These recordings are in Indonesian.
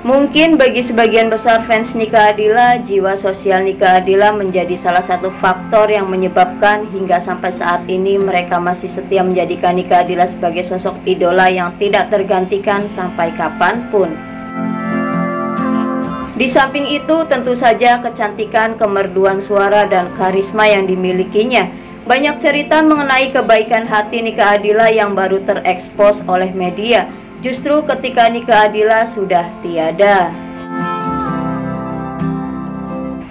Mungkin bagi sebagian besar fans Nika Ardila, jiwa sosial Nika Ardila menjadi salah satu faktor yang menyebabkan hingga sampai saat ini mereka masih setia menjadikan Nika Ardila sebagai sosok idola yang tidak tergantikan sampai kapanpun. Di samping itu, tentu saja kecantikan, kemerduan suara, dan karisma yang dimilikinya. Banyak cerita mengenai kebaikan hati Nika Ardila yang baru terekspos oleh media, justru ketika Nika Ardila sudah tiada.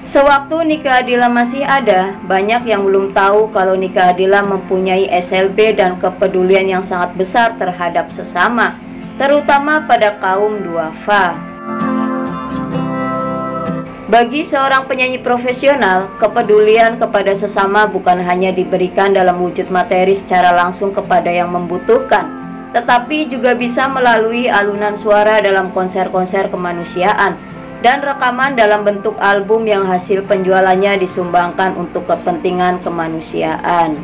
Sewaktu Nika Ardila masih ada, banyak yang belum tahu kalau Nika Ardila mempunyai SLB dan kepedulian yang sangat besar terhadap sesama, terutama pada kaum duafa. Bagi seorang penyanyi profesional, kepedulian kepada sesama bukan hanya diberikan dalam wujud materi secara langsung kepada yang membutuhkan, tetapi juga bisa melalui alunan suara dalam konser-konser kemanusiaan dan rekaman dalam bentuk album yang hasil penjualannya disumbangkan untuk kepentingan kemanusiaan.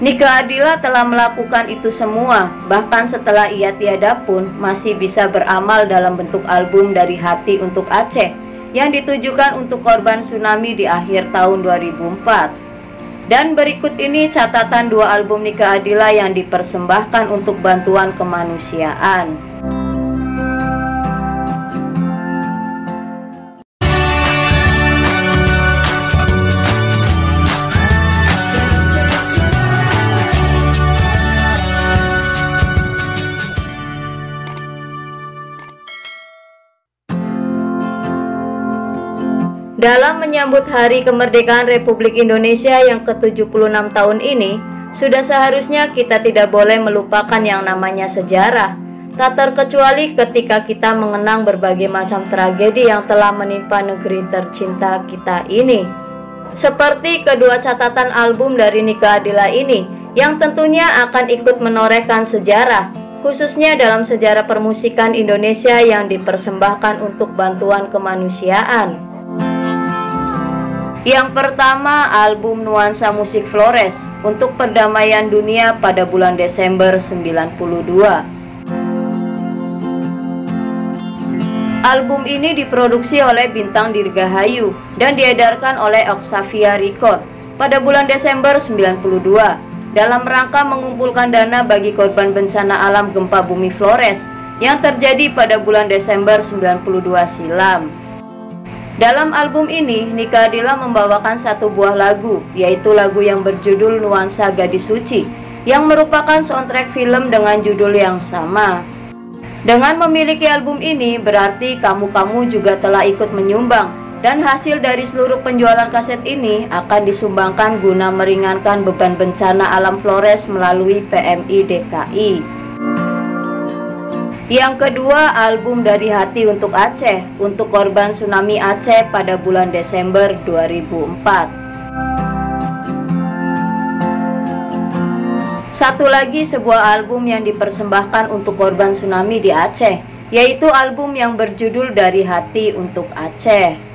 Nika Ardila telah melakukan itu semua, bahkan setelah ia tiada pun masih bisa beramal dalam bentuk album Dari Hati untuk Aceh yang ditujukan untuk korban tsunami di akhir tahun 2004. Dan berikut ini catatan dua album Nika Ardila yang dipersembahkan untuk bantuan kemanusiaan. Dalam menyambut Hari Kemerdekaan Republik Indonesia yang ke-76 tahun ini, sudah seharusnya kita tidak boleh melupakan yang namanya sejarah, tak terkecuali ketika kita mengenang berbagai macam tragedi yang telah menimpa negeri tercinta kita ini. Seperti kedua catatan album dari Nika Ardila ini, yang tentunya akan ikut menorehkan sejarah, khususnya dalam sejarah permusikan Indonesia yang dipersembahkan untuk bantuan kemanusiaan. Yang pertama, album Nuansa Musik Flores untuk perdamaian dunia pada bulan Desember 92. Album ini diproduksi oleh Bintang Dirgahayu dan diedarkan oleh Oxavia Record pada bulan Desember 92 dalam rangka mengumpulkan dana bagi korban bencana alam gempa bumi Flores yang terjadi pada bulan Desember 92 silam. Dalam album ini, Nika Ardila membawakan satu buah lagu, yaitu lagu yang berjudul Nuansa Gadis Suci, yang merupakan soundtrack film dengan judul yang sama. Dengan memiliki album ini, berarti kamu juga telah ikut menyumbang, dan hasil dari seluruh penjualan kaset ini akan disumbangkan guna meringankan beban bencana alam Flores melalui PMI DKI. Yang kedua, album Dari Hati untuk Aceh untuk korban tsunami Aceh pada bulan Desember 2004. Satu lagi sebuah album yang dipersembahkan untuk korban tsunami di Aceh, yaitu album yang berjudul Dari Hati untuk Aceh.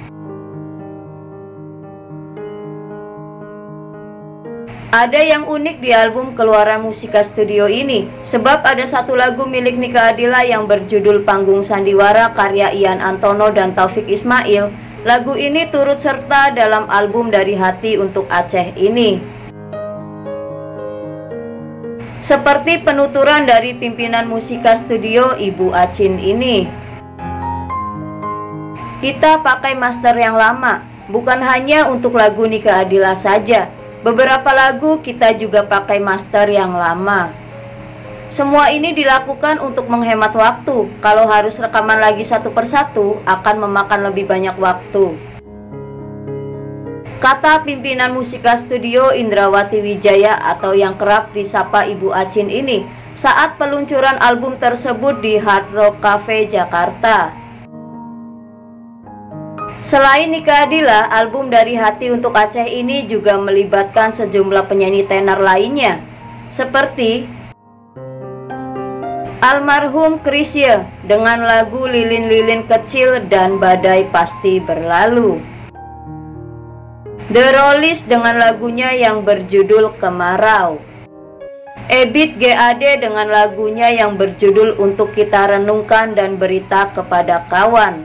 Ada yang unik di album keluaran Musika Studio ini, sebab ada satu lagu milik Nika Ardila yang berjudul Panggung Sandiwara karya Ian Antono dan Taufik Ismail. Lagu ini turut serta dalam album Dari Hati untuk Aceh ini. Seperti penuturan dari pimpinan Musika Studio Ibu Acin ini. Kita pakai master yang lama, bukan hanya untuk lagu Nika Ardila saja. Beberapa lagu kita juga pakai master yang lama. Semua ini dilakukan untuk menghemat waktu. Kalau harus rekaman lagi satu persatu, akan memakan lebih banyak waktu. Kata pimpinan Musika Studio Indrawati Wijaya atau yang kerap disapa Ibu Acin ini saat peluncuran album tersebut di Hard Rock Cafe Jakarta. Selain Nika Ardila, album Dari Hati untuk Aceh ini juga melibatkan sejumlah penyanyi tenar lainnya, seperti almarhum Chrisye dengan lagu Lilin-Lilin Kecil dan Badai Pasti Berlalu, The Rollies dengan lagunya yang berjudul Kemarau, Ebit GAD dengan lagunya yang berjudul Untuk Kita Renungkan dan Berita Kepada Kawan.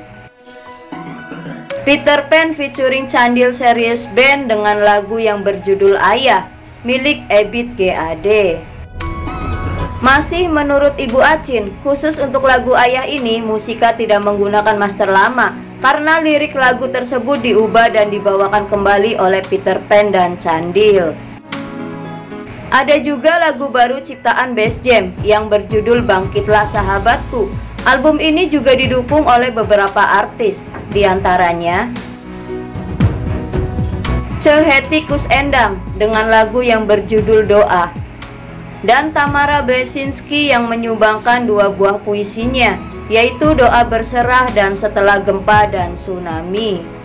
Peter Pan featuring Candil Series Band dengan lagu yang berjudul Ayah, milik Ebit GAD. Masih menurut Ibu Acin, khusus untuk lagu Ayah ini Musika tidak menggunakan master lama karena lirik lagu tersebut diubah dan dibawakan kembali oleh Peter Pan dan Candil. Ada juga lagu baru ciptaan Bass Jam yang berjudul Bangkitlah Sahabatku. Album ini juga didukung oleh beberapa artis, diantaranya Hetty Koes Endang dengan lagu yang berjudul Doa, dan Tamara Blesinski yang menyumbangkan 2 buah puisinya, yaitu Doa Berserah dan Setelah Gempa dan Tsunami.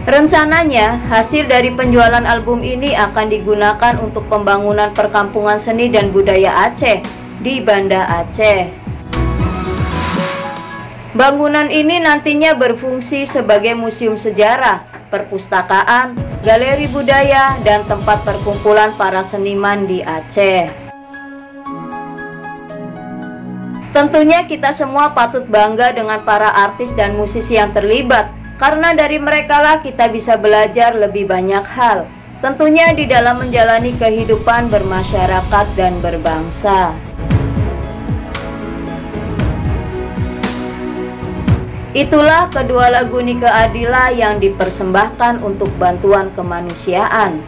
Rencananya, hasil dari penjualan album ini akan digunakan untuk pembangunan perkampungan seni dan budaya Aceh di Banda Aceh. Bangunan ini nantinya berfungsi sebagai museum sejarah, perpustakaan, galeri budaya, dan tempat perkumpulan para seniman di Aceh. Tentunya kita semua patut bangga dengan para artis dan musisi yang terlibat, karena dari merekalah kita bisa belajar lebih banyak hal, tentunya di dalam menjalani kehidupan bermasyarakat dan berbangsa. Itulah kedua lagu Nike Ardila yang dipersembahkan untuk bantuan kemanusiaan.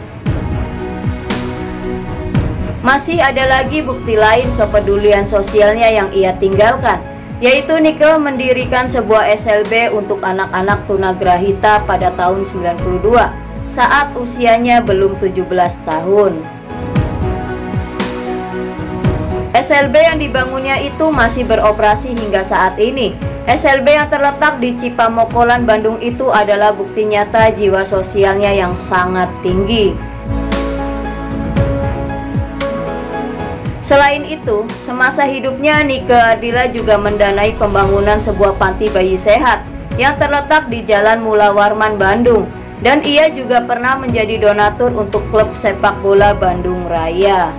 Masih ada lagi bukti lain kepedulian sosialnya yang ia tinggalkan, yaitu Nike mendirikan sebuah SLB untuk anak-anak tunagrahita pada tahun 92 saat usianya belum 17 tahun. SLB yang dibangunnya itu masih beroperasi hingga saat ini. SLB yang terletak di Cipamokolan, Bandung itu adalah bukti nyata jiwa sosialnya yang sangat tinggi. Selain itu, semasa hidupnya Nike Ardila juga mendanai pembangunan sebuah panti bayi sehat yang terletak di Jalan Mula Warman, Bandung, dan ia juga pernah menjadi donatur untuk klub sepak bola Bandung Raya.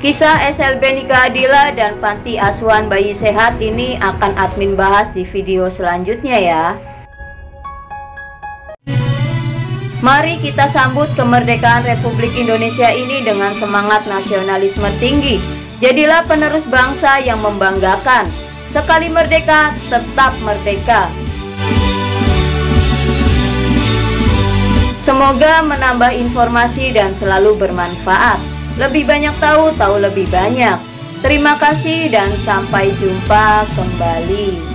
Kisah SLB Nike Ardila dan panti asuhan bayi sehat ini akan admin bahas di video selanjutnya ya. Mari kita sambut kemerdekaan Republik Indonesia ini dengan semangat nasionalisme tinggi. Jadilah penerus bangsa yang membanggakan. Sekali merdeka, tetap merdeka. Semoga menambah informasi dan selalu bermanfaat. Lebih banyak tahu lebih banyak. Terima kasih dan sampai jumpa kembali.